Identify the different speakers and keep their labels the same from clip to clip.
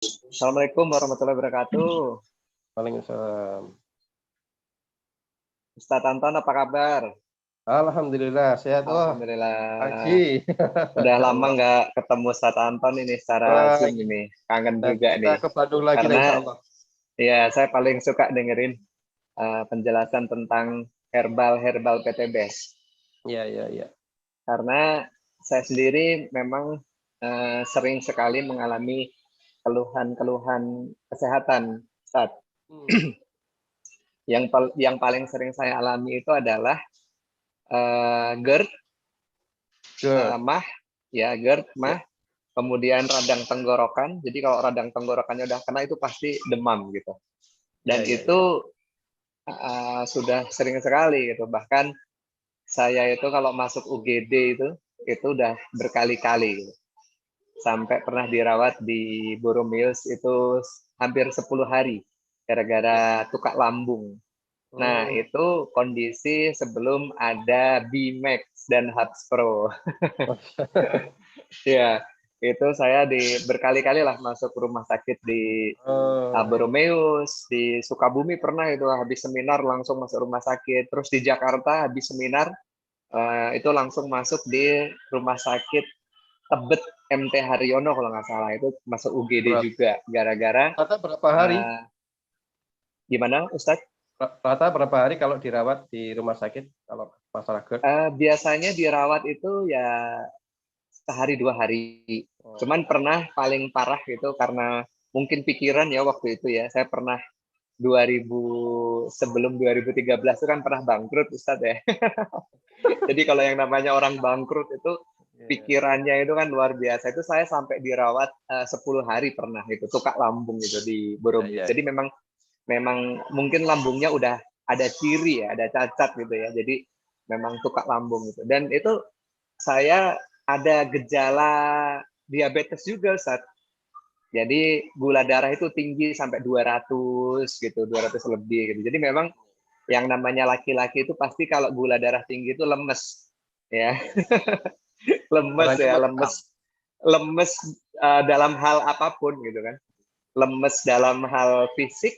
Speaker 1: Assalamualaikum warahmatullahi wabarakatuh.
Speaker 2: Waalaikumsalam.
Speaker 1: Ustadz Anton, apa kabar?
Speaker 2: Alhamdulillah sehat. Wah,
Speaker 1: Alhamdulillah.
Speaker 2: pagi.
Speaker 1: Udah
Speaker 2: Masya
Speaker 1: lama
Speaker 2: Allah.
Speaker 1: nggak ketemu Ustadz Anton ini secara
Speaker 2: Wah,
Speaker 1: Zoom ini. Kangen
Speaker 2: nanti
Speaker 1: juga
Speaker 2: kita
Speaker 1: nih.
Speaker 2: ke Bandung lagi lah insya
Speaker 1: Karena
Speaker 2: Allah.
Speaker 1: ya saya paling suka dengerin penjelasan tentang herbal PTBS.
Speaker 2: Iya, iya, iya.
Speaker 1: Karena saya sendiri memang sering sekali mengalami keluhan-keluhan kesehatan, Ustadz.
Speaker 2: Hmm.
Speaker 1: Yang paling sering saya alami itu adalah GERD,
Speaker 2: Good.
Speaker 1: mah, ya GERD,
Speaker 2: Ya,
Speaker 1: mah, kemudian radang tenggorokan. Jadi kalau radang tenggorokannya udah kena itu pasti demam gitu.
Speaker 2: ya,
Speaker 1: Dan
Speaker 2: ya, ya.
Speaker 1: itu sudah sering sekali gitu. Bahkan saya itu kalau masuk UGD itu udah berkali-kali gitu. Sampai pernah dirawat di Boromeus itu hampir 10 hari
Speaker 2: Ya.
Speaker 1: gara-gara tukak lambung. Nah,
Speaker 2: Hmm.
Speaker 1: itu kondisi sebelum ada Bimax dan Hubs Pro. Ya, itu saya berkali-kali lah masuk rumah sakit di
Speaker 2: Oh,
Speaker 1: Boromeus, di Sukabumi pernah itu habis seminar langsung masuk rumah sakit. Terus di Jakarta habis seminar itu langsung masuk di rumah sakit Tebet MT Haryono kalau nggak salah, itu masuk UGD
Speaker 2: berapa,
Speaker 1: juga gara-gara
Speaker 2: rata berapa hari?
Speaker 1: uh, gimana Ustadz?
Speaker 2: Rata berapa hari kalau dirawat di rumah sakit kalau masalah GERD?
Speaker 1: Biasanya dirawat itu ya sehari 2 hari. Cuman
Speaker 2: Oh,
Speaker 1: pernah paling parah gitu karena mungkin pikiran ya waktu itu ya. Saya pernah 2000 sebelum 2013 itu kan pernah bangkrut Ustadz ya. Jadi kalau yang namanya orang bangkrut itu
Speaker 2: iya,
Speaker 1: pikirannya itu kan luar biasa. Itu saya sampai dirawat 10 hari pernah itu tukak lambung itu di
Speaker 2: iya,
Speaker 1: Borobudur.
Speaker 2: iya,
Speaker 1: Jadi
Speaker 2: iya.
Speaker 1: memang mungkin lambungnya udah ada ciri ya, ada cacat gitu ya. Jadi memang tukak lambung gitu. Dan itu saya ada gejala diabetes juga, Ustaz. Jadi gula darah itu tinggi sampai 200 gitu, 200 lebih gitu. Jadi memang yang namanya laki-laki itu pasti kalau gula darah tinggi itu lemes. Ya, lemes
Speaker 2: Warnanya
Speaker 1: ya,
Speaker 2: mau hitam.
Speaker 1: lemes. Lemes dalam hal apapun gitu kan. Lemes dalam hal fisik,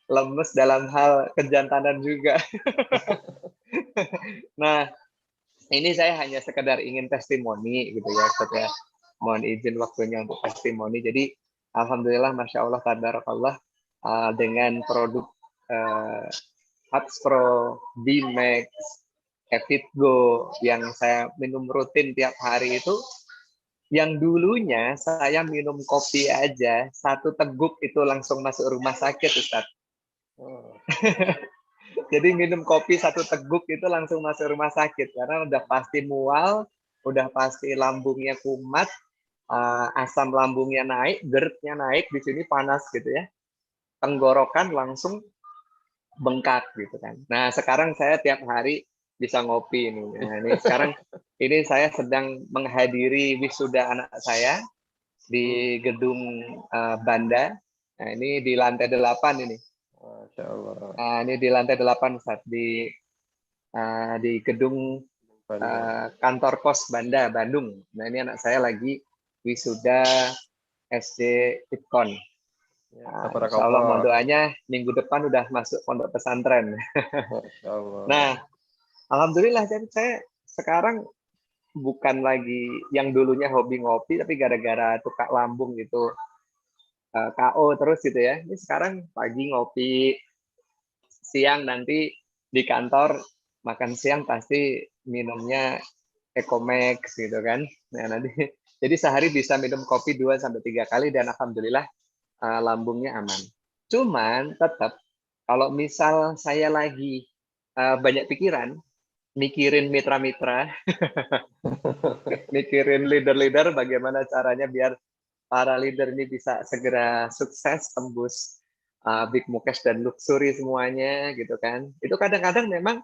Speaker 1: lemes dalam hal kejantanan juga. Nah, ini saya hanya sekedar ingin testimoni gitu ya, Ustaz ya. Mohon izin waktunya untuk testimoni. Jadi, alhamdulillah, masya Allah, tabarakallah, dengan produk uh, Hubs Pro, Bimax, Evitgo yang saya minum rutin tiap hari itu, yang dulunya saya minum kopi aja, satu teguk itu langsung masuk rumah sakit, Ustaz.
Speaker 2: Oh,
Speaker 1: Jadi minum kopi satu teguk itu langsung masuk rumah sakit karena udah pasti mual, udah pasti lambungnya kumat, asam lambungnya naik, GERD-nya naik, di sini panas gitu ya. Tenggorokan langsung bengkak gitu kan. Nah, sekarang saya tiap hari bisa ngopi ini. Nah, ini sekarang ini saya sedang menghadiri wisuda anak saya
Speaker 2: hmm.
Speaker 1: di gedung Banda. Nah, ini di lantai 8 ini.
Speaker 2: Masya Allah.
Speaker 1: Nah, ini di lantai 8 Ustaz, di gedung
Speaker 2: Banda.
Speaker 1: kantor pos Banda, Bandung. Nah, ini anak saya lagi wisuda SD Itkon.
Speaker 2: Ya,
Speaker 1: Nah, insya Allah mohon
Speaker 2: tabarakallah.
Speaker 1: doanya minggu depan udah masuk pondok pesantren.
Speaker 2: Masya
Speaker 1: Nah,
Speaker 2: Allah.
Speaker 1: alhamdulillah jadi saya sekarang bukan lagi yang dulunya hobi ngopi, tapi gara-gara tukak lambung gitu, KO terus gitu ya. Ini sekarang pagi ngopi, siang nanti di kantor makan siang pasti minumnya Ecomax gitu kan. Nah, nanti jadi sehari bisa minum kopi 2 sampai 3 kali dan alhamdulillah lambungnya aman. Cuman tetap kalau misal saya lagi banyak pikiran, mikirin mitra-mitra, mikirin leader-leader bagaimana caranya biar para leader ini bisa segera sukses tembus Big Mukesh dan Luxury semuanya gitu kan. Itu kadang-kadang memang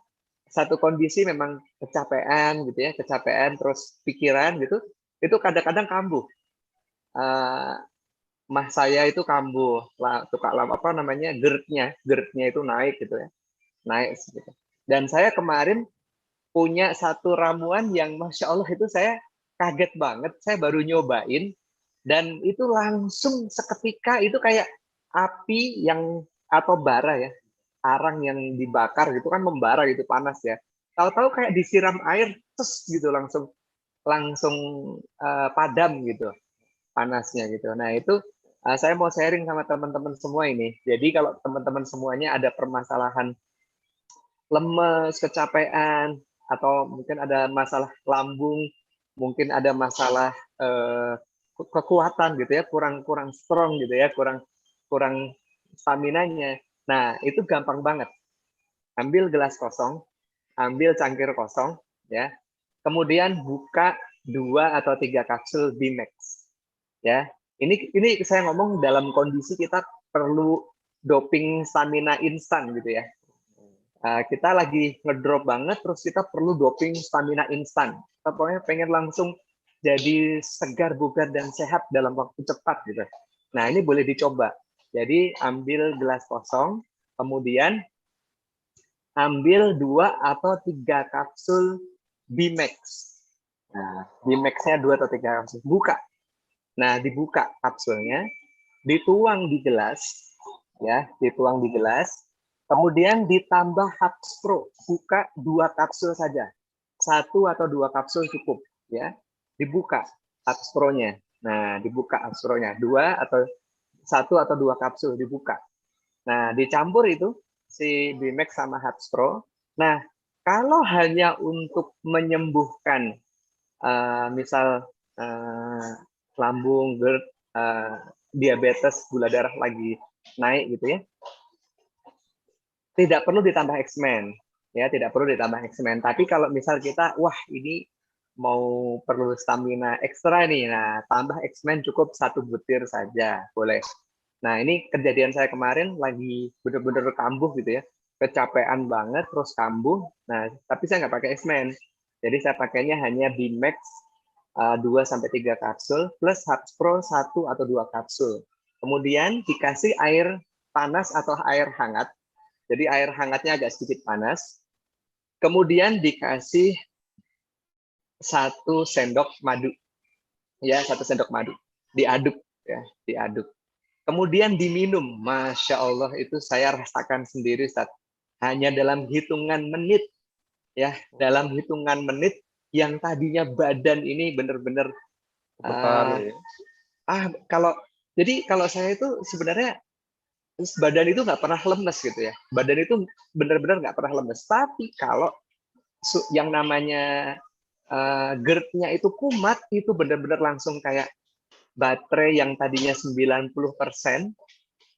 Speaker 1: satu kondisi memang kecapean gitu ya, kecapean terus pikiran gitu, itu kadang-kadang kambuh. Uh, Mah saya itu kambuh, tukar apa namanya GERD-nya itu naik gitu ya, naik gitu. Dan saya kemarin punya satu ramuan yang masya Allah itu saya kaget banget, saya baru nyobain Dan itu langsung seketika itu kayak api yang atau bara ya, arang yang dibakar gitu kan membara gitu panas ya. Tahu-tahu kayak disiram air, terus gitu langsung langsung padam gitu panasnya gitu. Nah itu saya mau sharing sama teman-teman semua ini. Jadi kalau teman-teman semuanya ada permasalahan lemes, kecapean, atau mungkin ada masalah lambung, mungkin ada masalah kekuatan gitu ya, kurang strong gitu ya, kurang stamina-nya. Nah, itu gampang banget. Ambil gelas kosong, ambil cangkir kosong, ya. Kemudian buka 2 atau 3 kapsul Bimex, ya. Ini saya ngomong dalam kondisi kita perlu doping stamina instan gitu ya. Kita lagi ngedrop banget, terus kita perlu doping stamina instan. Kita pokoknya pengen langsung jadi segar, bugar, dan sehat dalam waktu cepat gitu. Nah, ini boleh dicoba. Jadi ambil gelas kosong, kemudian ambil 2 atau 3 kapsul Bimex. Nah, Bimex-nya 2 atau 3 kapsul. Buka. Nah, dibuka kapsulnya, dituang di gelas, ya, dituang di gelas. Kemudian ditambah Hubs Pro, buka 2 kapsul saja, 1 atau 2 kapsul cukup, ya. Dibuka Hubs Pro-nya. Nah, dibuka Hubs Pro-nya, 1 atau 2 kapsul dibuka. Nah, dicampur itu si Bimex sama Hubs Pro. Nah, kalau hanya untuk menyembuhkan, misal lambung, GERD, diabetes, gula darah lagi naik gitu ya, tidak perlu ditambah X-Men, ya, tidak perlu ditambah X-Men. Tapi kalau misal kita, wah ini mau perlu stamina ekstra nih, nah tambah X-Men cukup 1 butir saja, boleh. Nah ini kejadian saya kemarin lagi bener-bener kambuh gitu ya, kecapean banget, terus kambuh. Nah tapi saya nggak pakai X-Men, jadi saya pakainya hanya Bimex 2 sampai 3 kapsul plus Hubs Pro 1 atau 2 kapsul. Kemudian dikasih air panas atau air hangat. Jadi air hangatnya agak sedikit panas. Kemudian dikasih 1 sendok madu, ya 1 sendok madu, diaduk, ya diaduk. Kemudian diminum, masya Allah itu saya rasakan sendiri, Ustaz. Hanya dalam hitungan menit, ya dalam hitungan menit yang tadinya badan ini benar-benar
Speaker 2: Gemetar.
Speaker 1: kalau jadi kalau saya itu sebenarnya badan itu nggak pernah lemes gitu ya. Badan itu benar-benar nggak pernah lemes. Tapi kalau yang namanya GERD-nya itu kumat, itu benar-benar langsung kayak baterai yang tadinya 90%,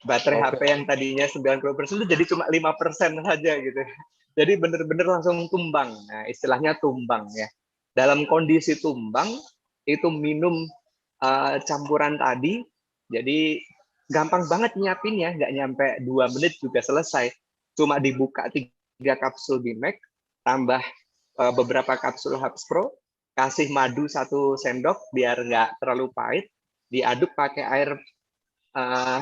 Speaker 1: baterai HP
Speaker 2: Oke.
Speaker 1: yang tadinya 90% itu jadi cuma 5% saja gitu. Jadi benar-benar langsung tumbang. Nah, istilahnya tumbang ya. Dalam kondisi tumbang, itu minum campuran tadi, jadi gampang banget nyiapinnya, nggak nyampe 2 menit juga selesai. Cuma dibuka 3 kapsul Bimex, tambah beberapa kapsul Hubs Pro, kasih madu 1 sendok biar nggak terlalu pahit, diaduk pakai air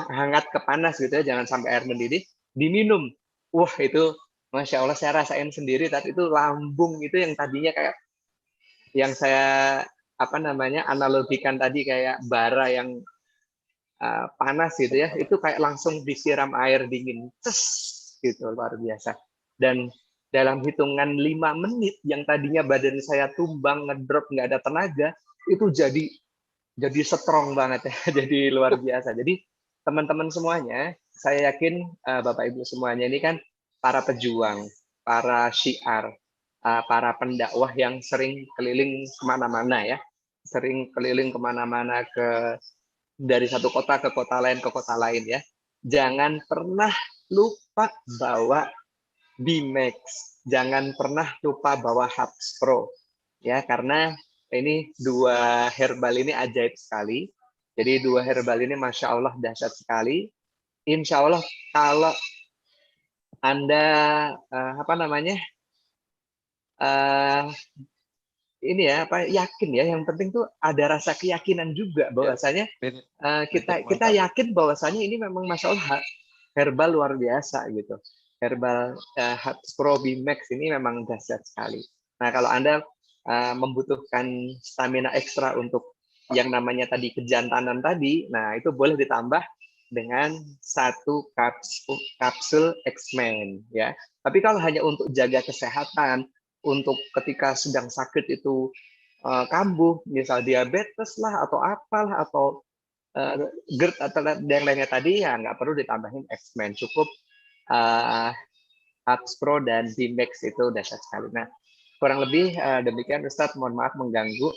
Speaker 1: hangat ke panas gitu ya, jangan sampai air mendidih, diminum. Wah itu Masya Allah saya rasain sendiri, tapi itu lambung itu yang tadinya kayak yang saya analogikan tadi kayak bara yang panas gitu ya, itu kayak langsung disiram air dingin, ces, gitu luar biasa. Dan dalam hitungan 5 menit yang tadinya badan saya tumbang, ngedrop, nggak ada tenaga, itu jadi strong banget ya, jadi luar biasa. Jadi teman-teman semuanya, saya yakin Bapak Ibu semuanya ini kan para pejuang, para syiar, para pendakwah yang sering keliling kemana-mana ya, sering keliling kemana-mana dari satu kota ke kota lain ya. Jangan pernah lupa bawa Bimex, jangan pernah lupa bawa Hubs Pro, ya karena ini 2 herbal ini ajaib sekali. Jadi 2 herbal ini Masya Allah dahsyat sekali. Insya Allah kalau Anda ini ya yakin ya, yang penting tuh ada rasa keyakinan juga
Speaker 2: Ya,
Speaker 1: bahwasanya
Speaker 2: prinsip
Speaker 1: kita
Speaker 2: mantap.
Speaker 1: yakin bahwasanya ini memang Masya Allah herbal luar biasa gitu. Herbal Hubs Pro Bimex ini memang dahsyat sekali. Nah kalau Anda membutuhkan stamina ekstra untuk yang namanya tadi kejantanan tadi, nah itu boleh ditambah dengan 1 kapsul X-Men ya. Tapi kalau hanya untuk jaga kesehatan, untuk ketika sedang sakit itu kambuh, misal diabetes lah atau apalah atau GERD atau yang lainnya tadi, ya nggak perlu ditambahin X-Men, cukup Hubs Pro dan Bimax itu dahsyat sekali. Nah, kurang lebih demikian Ustadz, mohon maaf mengganggu.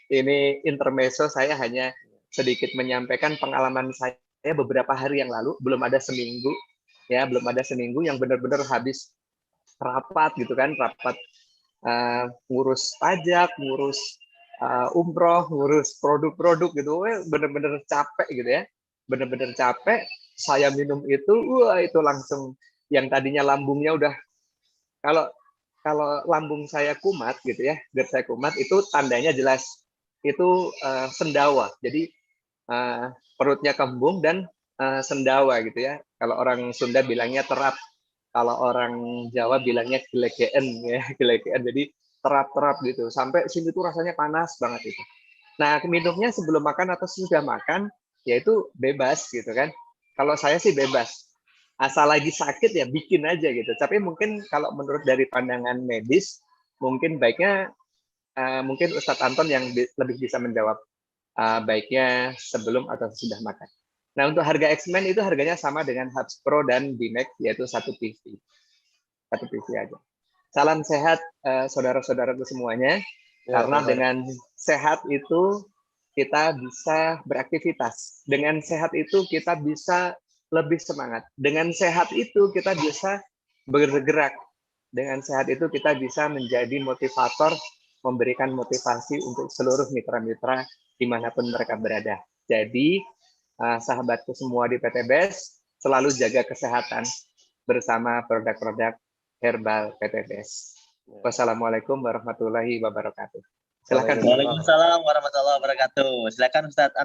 Speaker 1: Ini intermezzo, saya hanya sedikit menyampaikan pengalaman saya beberapa hari yang lalu, belum ada seminggu yang benar-benar habis rapat gitu kan, rapat ngurus pajak, ngurus umroh, ngurus produk-produk gitu, benar-benar capek gitu ya, benar-benar capek. Saya minum itu, wah itu langsung yang tadinya lambungnya udah, kalau kalau lambung saya kumat gitu ya, GERD saya kumat, itu tandanya jelas itu sendawa. Jadi perutnya kembung dan sendawa gitu ya. Kalau orang Sunda bilangnya terap, kalau orang Jawa bilangnya gelegeen ya, gelegeen. Jadi terap-terap gitu. Sampai sini tuh rasanya panas banget itu. Nah, minumnya sebelum makan atau sudah makan, yaitu bebas gitu kan. Kalau saya sih bebas. Asal lagi sakit ya bikin aja gitu. Tapi mungkin kalau menurut dari pandangan medis, mungkin baiknya mungkin Ustadz Anton yang lebih bisa menjawab baiknya sebelum atau sudah makan. Nah, untuk harga X-Men itu harganya sama dengan Hubs Pro dan Bimax, yaitu 1 PV. 1 PV aja. Salam sehat saudara-saudaraku semuanya.
Speaker 2: Ya,
Speaker 1: Karena
Speaker 2: Pak Farid.
Speaker 1: dengan sehat itu kita bisa beraktivitas. Dengan sehat itu kita bisa lebih semangat. Dengan sehat itu kita bisa bergerak. Dengan sehat itu kita bisa menjadi motivator, memberikan motivasi untuk seluruh mitra-mitra dimanapun mereka berada. Jadi, sahabatku semua di PTBS, selalu jaga kesehatan bersama produk-produk herbal PTBS. Wassalamualaikum warahmatullahi wabarakatuh. Silakan.
Speaker 2: Waalaikumsalam.
Speaker 3: Waalaikumsalam warahmatullahi wabarakatuh. Silakan Ustadz.